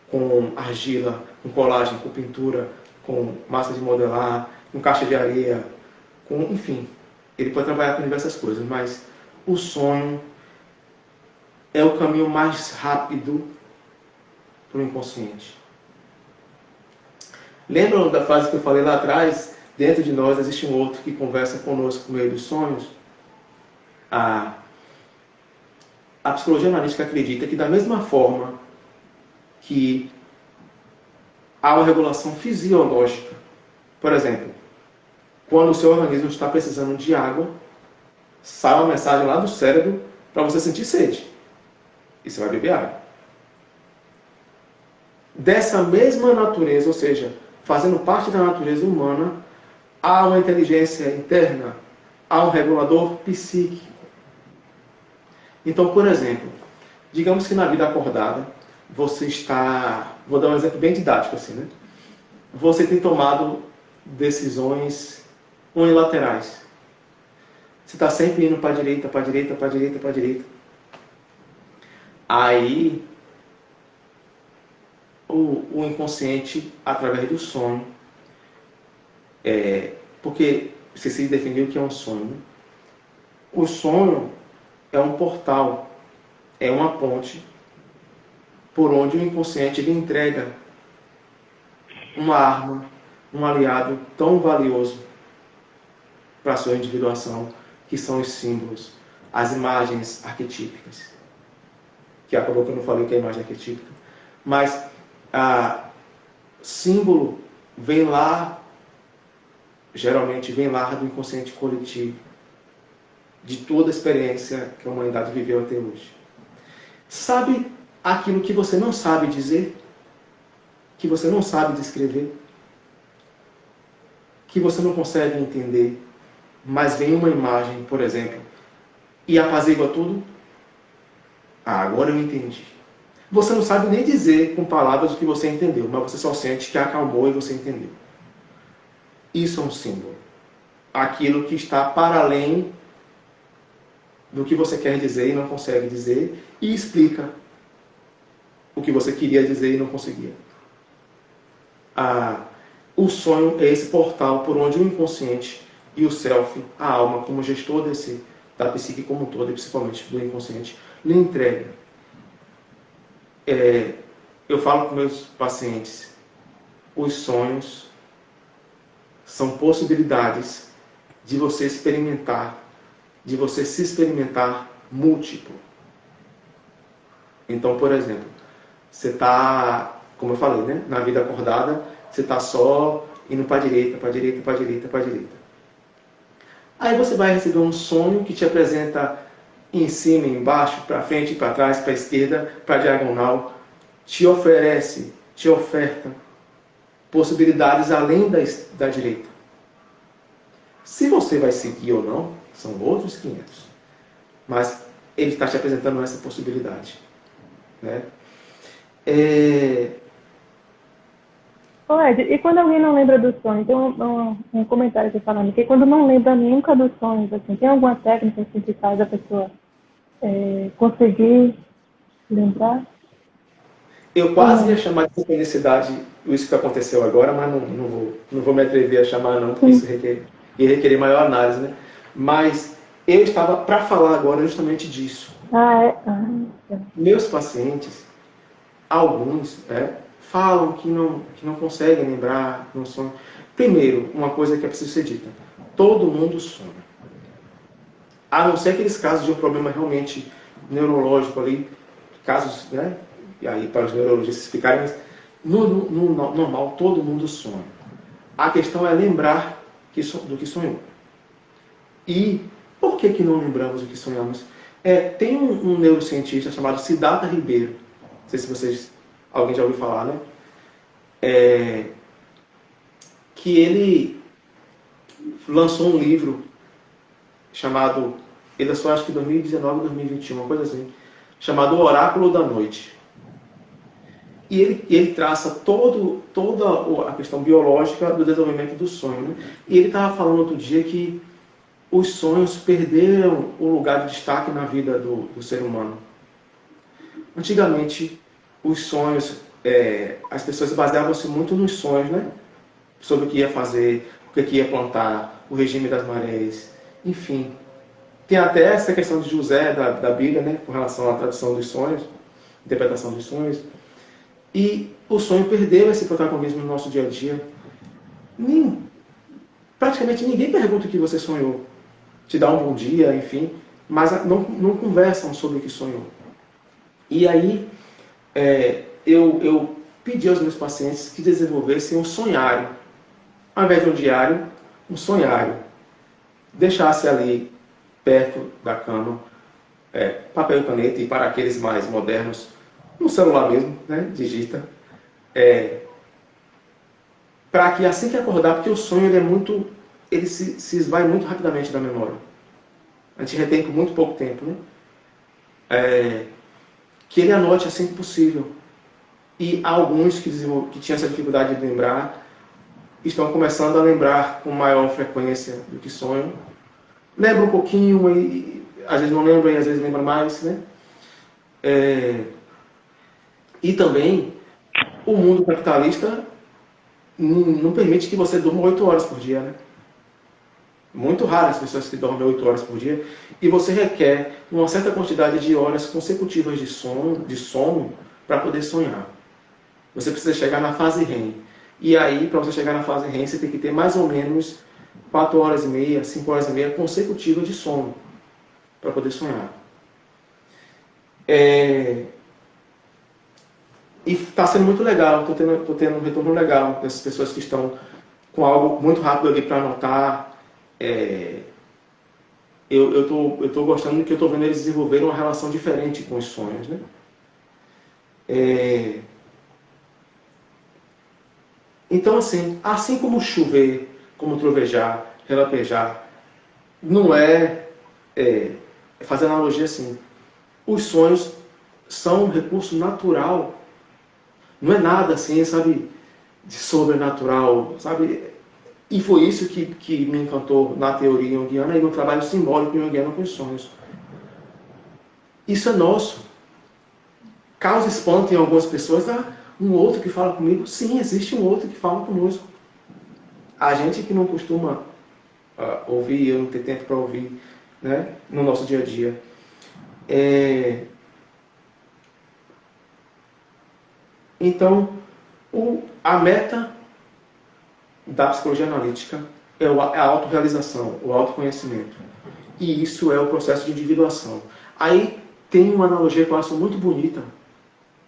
com argila, com colagem, com pintura, com massa de modelar, com caixa de areia, enfim, ele pode trabalhar com diversas coisas, mas o sonho é o caminho mais rápido para o inconsciente. Lembram da frase que eu falei lá atrás? Dentro de nós existe um outro que conversa conosco por meio dos sonhos. A psicologia analítica acredita que da mesma forma que há uma regulação fisiológica, por exemplo, quando o seu organismo está precisando de água, sai uma mensagem lá do cérebro para você sentir sede. E você vai beber água. Dessa mesma natureza, ou seja, fazendo parte da natureza humana, há uma inteligência interna, há um regulador psíquico. Então, por exemplo, digamos que na vida acordada, você está... Vou dar um exemplo bem didático assim, né? Você tem tomado decisões unilaterais. Você está sempre indo para a direita, para a direita, para a direita, para a direita. Aí, o inconsciente, através do sonho, porque você se definiu que é um sonho, né? O sonho é um portal, é uma ponte por onde o inconsciente lhe entrega uma arma, um aliado tão valioso para a sua individuação, que são os símbolos, as imagens arquetípicas. Que acabou que eu não falei que é imagem arquetípica. Mas símbolo vem lá, geralmente vem lá do inconsciente coletivo, de toda a experiência que a humanidade viveu até hoje. Sabe aquilo que você não sabe dizer? Que você não sabe descrever? Que você não consegue entender? Mas vem uma imagem, por exemplo, e apazigua tudo? Agora eu entendi. Você não sabe nem dizer com palavras o que você entendeu, mas você só sente que acalmou e você entendeu. Isso é um símbolo. Aquilo que está para além do que você quer dizer e não consegue dizer, e explica o que você queria dizer e não conseguia. O sonho é esse portal por onde o inconsciente e o self, a alma, como gestor da psique como um todo, e principalmente do inconsciente, lhe entrega. Eu falo com meus pacientes, os sonhos são possibilidades de você experimentar, de você se experimentar múltiplo. Então, por exemplo, você está, como eu falei, né, na vida acordada, você está só indo para a direita, para a direita, para a direita, para a direita. Aí você vai receber um sonho que te apresenta em cima, embaixo, para frente, para trás, para a esquerda, para a diagonal, te oferece, te oferta possibilidades além da direita. Se você vai seguir ou não, são outros 500. Mas ele está te apresentando essa possibilidade. Né? Ô Ed, e quando alguém não lembra dos sonhos? Tem um comentário aqui falando que quando não lembra nunca dos sonhos, assim, tem alguma técnica assim, que faz a pessoa conseguir lembrar? Eu quase ia chamar de sincronicidade isso que aconteceu agora, mas não vou me atrever a chamar não, porque isso ia requerer maior análise, né? Mas eu estava para falar agora justamente disso. Meus pacientes, alguns, falam que não conseguem lembrar, não sonham. Primeiro, uma coisa que é preciso ser dita: todo mundo sonha. A não ser aqueles casos de um problema realmente neurológico ali, casos, né? E aí para os neurologistas ficarem, no normal, todo mundo sonha. A questão é lembrar do que sonhou. E por que não lembramos do que sonhamos? Tem um neurocientista chamado Siddhartha Ribeiro, não sei se alguém já ouviu falar, né? Que ele lançou um livro chamado, ele lançou acho que 2019, 2021, uma coisa assim, chamado O Oráculo da Noite. E ele traça toda a questão biológica do desenvolvimento do sonho. Né? E ele estava falando outro dia que os sonhos perderam o lugar de destaque na vida do ser humano. Antigamente, os sonhos, as pessoas baseavam-se muito nos sonhos, né? Sobre o que ia fazer, o que ia plantar, o regime das marés, enfim. Tem até essa questão de José, da Bíblia, né? Com relação à tradução dos sonhos, interpretação dos sonhos. E o sonho perdeu esse protagonismo no nosso dia a dia. Praticamente ninguém pergunta o que você sonhou. Te dá um bom dia, enfim, mas não conversam sobre o que sonhou. E aí, eu pedi aos meus pacientes que desenvolvessem um sonhário. Ao invés de um diário, um sonhário. Deixasse ali, perto da cama, papel e caneta, e para aqueles mais modernos, no celular mesmo, né? Digita. Para que assim que acordar, porque o sonho ele se esvai muito rapidamente da memória. A gente retém por muito pouco tempo, né? Que ele anote assim que possível. E alguns que tinham essa dificuldade de lembrar, estão começando a lembrar com maior frequência do que sonham. Lembra um pouquinho, e às vezes não lembra, e às vezes lembra mais, né? E também, o mundo capitalista não permite que você durma 8 horas por dia, né? Muito raras as pessoas que dormem 8 horas por dia. E você requer uma certa quantidade de horas consecutivas de sono para poder sonhar. Você precisa chegar na fase REM. E aí, para você chegar na fase REM, você tem que ter mais ou menos 4 horas e meia, 5 horas e meia consecutivas de sono para poder sonhar. E está sendo muito legal, estou tendo um retorno legal dessas pessoas que estão com algo muito rápido ali para anotar. Eu estou gostando do que eu estou vendo eles desenvolverem uma relação diferente com os sonhos, né? Então, assim como chover, como trovejar, relampaguear, não fazer analogia assim. Os sonhos são um recurso natural. Não é nada assim, sabe, de sobrenatural, sabe? E foi isso que me encantou na teoria junguiana e no trabalho simbólico junguiano com os sonhos. Isso é nosso. Causa espanto em algumas pessoas. Um outro que fala comigo? Sim, existe um outro que fala conosco. A gente que não costuma ouvir, eu não tenho tempo para ouvir, né, no nosso dia a dia. Então, a meta da psicologia analítica é a autorrealização, o autoconhecimento. E isso é o processo de individuação. Aí tem uma analogia que eu acho muito bonita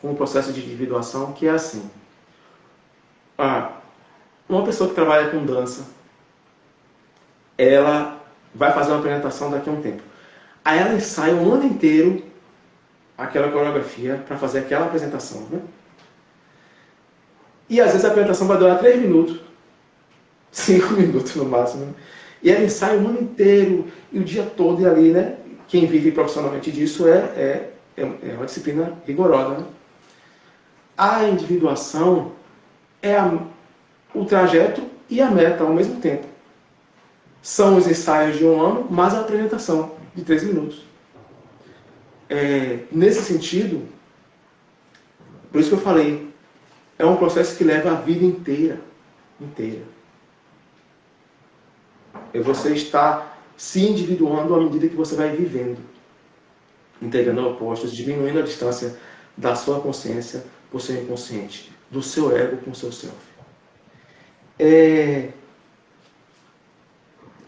com o processo de individuação, que é assim. uma pessoa que trabalha com dança, ela vai fazer uma apresentação daqui a um tempo. Aí ela ensaia um ano inteiro aquela coreografia para fazer aquela apresentação, né? E às vezes a apresentação vai durar 3 minutos, 5 minutos no máximo, né? E ela ensaia o ano inteiro, e o dia todo, e ali, né? Quem vive profissionalmente disso é uma disciplina rigorosa, né? A individuação é o trajeto e a meta ao mesmo tempo. São os ensaios de um ano, mais a apresentação de 3 minutos. Nesse sentido, por isso que eu falei, é um processo que leva a vida inteira. Você está se individuando à medida que você vai vivendo, integrando opostos, diminuindo a distância da sua consciência para o seu inconsciente, do seu ego com o seu self.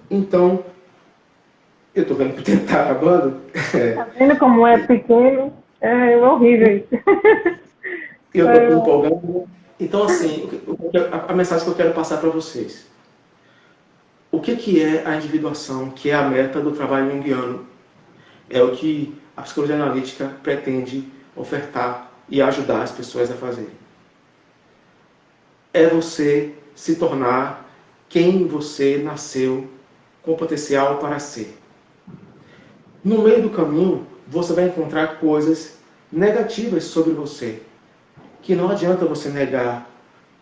Então, eu estou vendo que o tempo está acabando. Tá vendo como é pequeno? É horrível isso. Eu estou empolgando. Então, assim, a mensagem que eu quero passar para vocês. O que é a individuação, que é a meta do trabalho junguiano? É o que a psicologia analítica pretende ofertar e ajudar as pessoas a fazerem. É você se tornar quem você nasceu com potencial para ser. No meio do caminho, você vai encontrar coisas negativas sobre você, que não adianta você negar,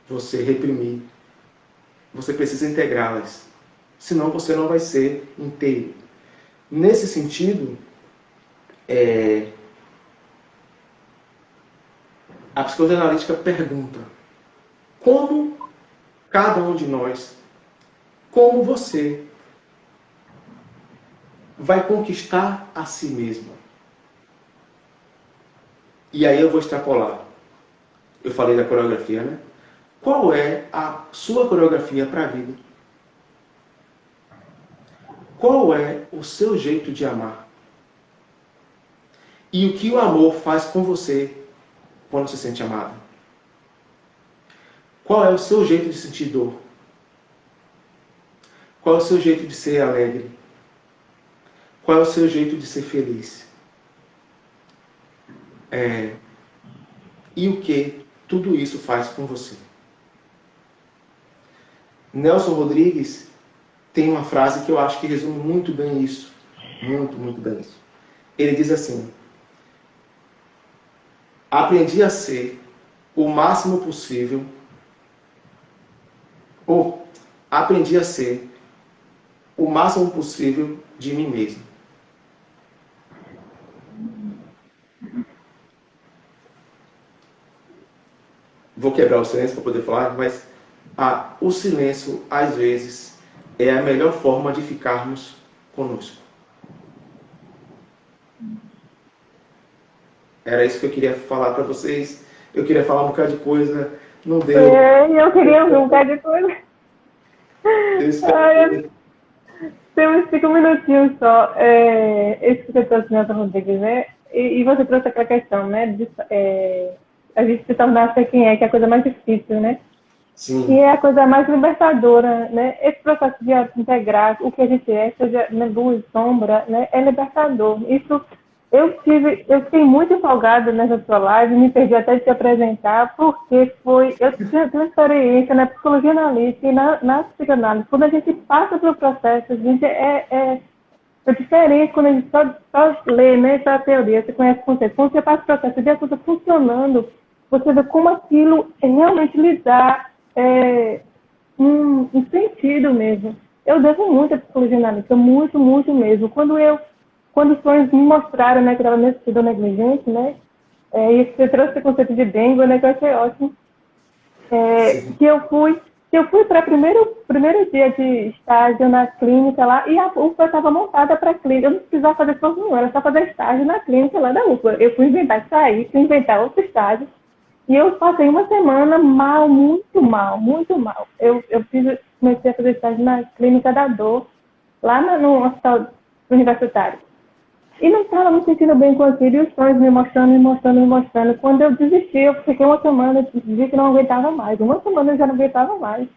você reprimir. Você precisa integrá-las, senão você não vai ser inteiro. Nesse sentido, a psicologia analítica pergunta: como cada um de nós, como você, vai conquistar a si mesmo? E aí eu vou extrapolar. Eu falei da coreografia, né? Qual é a sua coreografia para a vida? Qual é o seu jeito de amar? E o que o amor faz com você quando se sente amado? Qual é o seu jeito de sentir dor? Qual é o seu jeito de ser alegre? Qual é o seu jeito de ser feliz? E o que tudo isso faz com você? Nelson Rodrigues tem uma frase que eu acho que resume muito bem isso. Muito, muito bem isso. Ele diz assim: aprendi a ser o máximo possível, ou aprendi a ser o máximo possível de mim mesmo. Vou quebrar o silêncio para poder falar, mas o silêncio, às vezes, é a melhor forma de ficarmos conosco. Era isso que eu queria falar para vocês. Eu queria falar um bocado de coisa, não deu. Eu queria ouvir um bocado de coisa. Tem uns 5 minutinhos só. Esse que você trouxe, Nelson Rodrigues, né? E você trouxe aquela questão, né? A gente se tornar ser quem é, que é a coisa mais difícil, né? Sim. Que é a coisa mais libertadora, né? Esse processo de integrar o que a gente é, seja luz, sombra, né? É libertador. Isso, eu fiquei muito empolgada nessa sua live, me perdi até de te apresentar, porque eu tinha uma experiência na psicologia analítica e na psicanálise. Quando a gente passa pelo processo, a gente é diferente quando a gente só lê, né, só a teoria, você conhece o conceito. Quando você passa o processo de a coisa funcionando, você vê como aquilo realmente lhe dá um sentido mesmo. Eu devo muito à psicologia analítica, muito, muito mesmo. Quando os sonhos me mostraram, né, que eu estava nesse sentido negligente, né, e você trouxe o conceito de dengue, né, que eu achei ótimo, que eu fui para o primeiro dia de estágio na clínica lá, e a UPA estava montada para a clínica. Eu não precisava fazer esforço nenhum, era só fazer estágio na clínica lá da UPA. Eu fui inventar outro estágio, e eu passei uma semana mal, muito mal, muito mal. Eu comecei a fazer estágio na clínica da dor, lá no hospital universitário. E não estava me sentindo bem com aquilo, e os sonhos me mostrando. Quando eu desisti, eu fiquei uma semana, vi que não aguentava mais. Uma semana eu já não aguentava mais.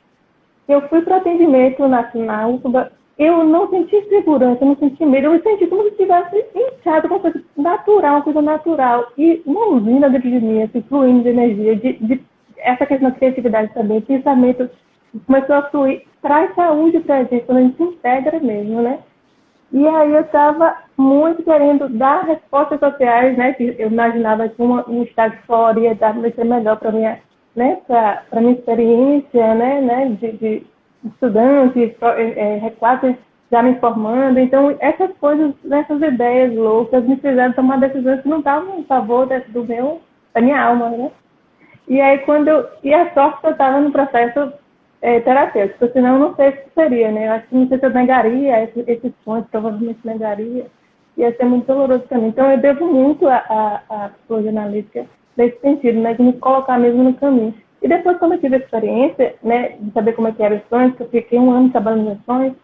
Eu fui para o atendimento na UFBA, eu não senti segurança, eu não senti medo, eu me senti como se estivesse inchado, uma coisa natural, uma coisa natural. E uma usina dentro de mim, assim, fluindo de energia, essa questão da criatividade também, pensamento começou a fluir, traz saúde para a gente, quando a gente se integra mesmo, né? E aí eu estava muito querendo dar respostas sociais, né? Que eu imaginava que um estado fora ia dar ser melhor para minha, né? Para minha experiência, né? De estudante, quase já me formando. Então essas coisas, essas ideias loucas me fizeram tomar decisões que não estavam em favor da minha alma, né? E aí e a sorte que eu estava no processo terapêutico, senão eu não sei o que seria, né? Eu acho que não sei se eu negaria esses pontos, provavelmente negaria, ia ser muito doloroso para mim. Então eu devo muito à psicologia analítica nesse sentido, né? De me colocar mesmo no caminho. E depois, quando eu tive a experiência, né, de saber como é que eram os sonhos, que eu fiquei 1 ano trabalhando nos sonhos,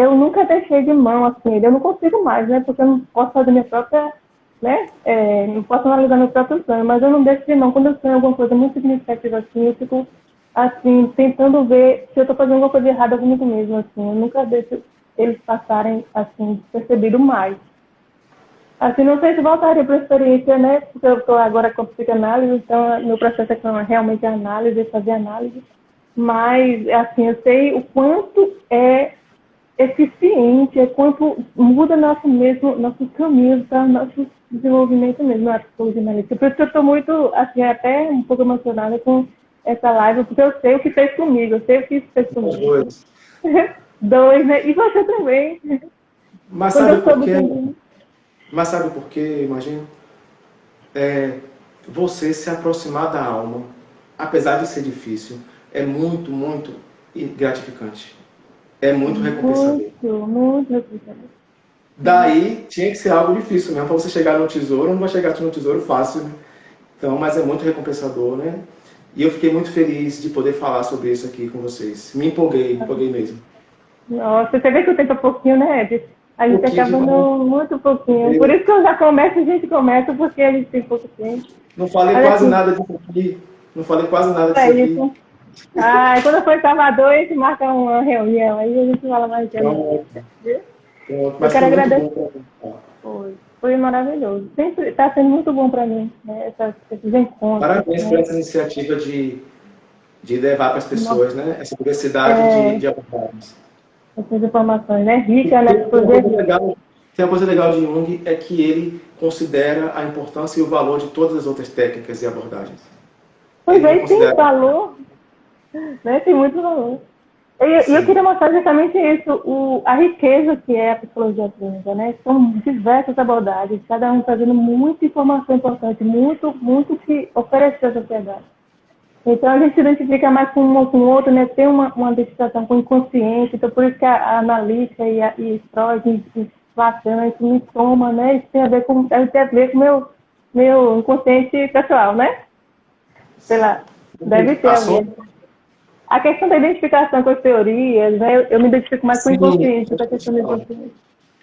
eu nunca deixei de mão, assim, eu não consigo mais, né? Porque eu não posso fazer minha própria, né? Não posso analisar meu próprio sonho, mas eu não deixo de mão. Quando eu sonho alguma coisa muito significativa assim, eu fico assim, tentando ver se eu estou fazendo alguma coisa errada comigo mesmo, assim. Eu nunca deixo eles passarem, assim, percebido mais. Assim, não sei se voltaria para a experiência, né? Porque eu estou agora com psicanálise, então meu processo é realmente análise, fazer análise. Mas, assim, eu sei o quanto é eficiente, é quanto muda nosso caminho para o nosso desenvolvimento mesmo, na psicologia analítica. Por isso que eu estou muito, assim, até um pouco emocionada com essa live, porque eu sei o que fez comigo, eu sei o que isso fez comigo. Dois. Dois, né? E você também. Mas Quando sabe eu por soube quê? também. Mas sabe por quê, imagino? Você se aproximar da alma, apesar de ser difícil, é muito, muito gratificante. É muito recompensador. Muito recompensador. Daí tinha que ser algo difícil mesmo, para você chegar no tesouro, não vai chegar no tesouro fácil, né? Então, mas é muito recompensador, né? E eu fiquei muito feliz de poder falar sobre isso aqui com vocês. Me empolguei mesmo. Nossa, você vê que o tempo é pouquinho, né, Ed? A Um gente pouquinho acaba demais. no muito pouquinho. Por isso que eu já começo, a gente começa, porque a gente tem pouco tempo. Não falei Mas quase assim, nada disso aqui. Não falei quase nada disso é aqui. isso. Ah, e quando eu for em Salvador, a gente marca uma reunião, aí a gente fala mais de Pronto, viu? pronto. Eu Mas quero foi muito agradecer. bom para mim. Foi maravilhoso. Sempre está sendo muito bom para mim, né? Esses encontros, Parabéns por né? essa iniciativa de levar para as Nossa, pessoas, né? Essa diversidade de abordagens. essas informações, né? E Rica, né? Psicologia. tem uma coisa legal de Jung, é que ele considera a importância e o valor de todas as outras técnicas e abordagens. Pois Ele não é, tem considera... valor, né? Tem muito valor. E eu Sim. queria mostrar justamente isso, a riqueza que é a psicologia clínica, né? São diversas abordagens, cada um trazendo muita informação importante, muito que oferecer à sociedade. Então a gente se identifica mais com um ou com o outro, né? Tem uma identificação com o inconsciente, então por isso que a analítica e Freud e Lacan, isso me toma, né? Isso tem a ver com o meu inconsciente pessoal, né? Sei lá, deve ter a Passou? ver. A questão da identificação com as teorias, né? Eu me identifico mais com o Sim. inconsciente, com a questão do inconsciente.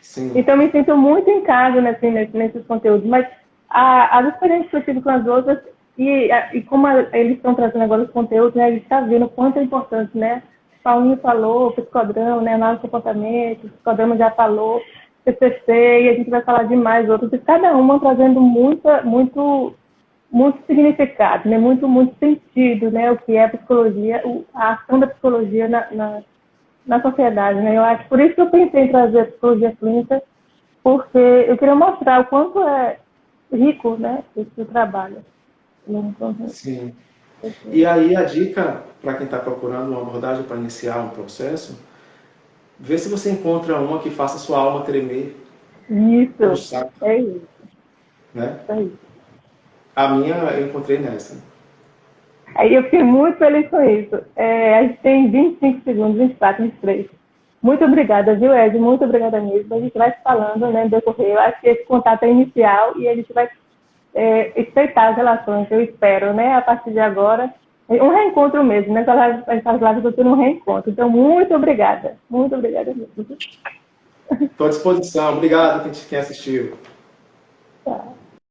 Sim. Então, eu me sinto muito em casa nesses conteúdos. Mas as experiências que eu tive com as outras, e como eles estão trazendo agora os conteúdos, né? A gente está vendo o quanto é importante, né? Paulinho falou, psicodrama, né? Análise de comportamento, psicodrama já falou, TCC, e a gente vai falar de mais outros. E cada uma trazendo muito significado, né? Muito sentido, né? O que é a psicologia, a ação da psicologia na sociedade, né? Eu acho por isso que eu pensei em trazer a psicologia clínica, porque eu queria mostrar o quanto é rico, né? Esse trabalho. Sim. E aí a dica para quem está procurando uma abordagem para iniciar um processo, vê se você encontra uma que faça sua alma tremer no Isso, saco, é isso, né? é isso. A minha eu encontrei nessa. Aí eu fiquei muito feliz com isso. A gente tem 25 segundos, 24, 23. Muito obrigada, viu, Ed? Muito obrigada mesmo. A gente vai se falando, né, no decorrer. Eu acho que esse contato é inicial e a gente vai estreitar as relações, eu espero, né, a partir de agora. Um reencontro mesmo, né? Essas lives eu tenho um reencontro. Então, muito obrigada. Muito obrigada mesmo. Estou à disposição. Obrigado quem assistiu. Tchau.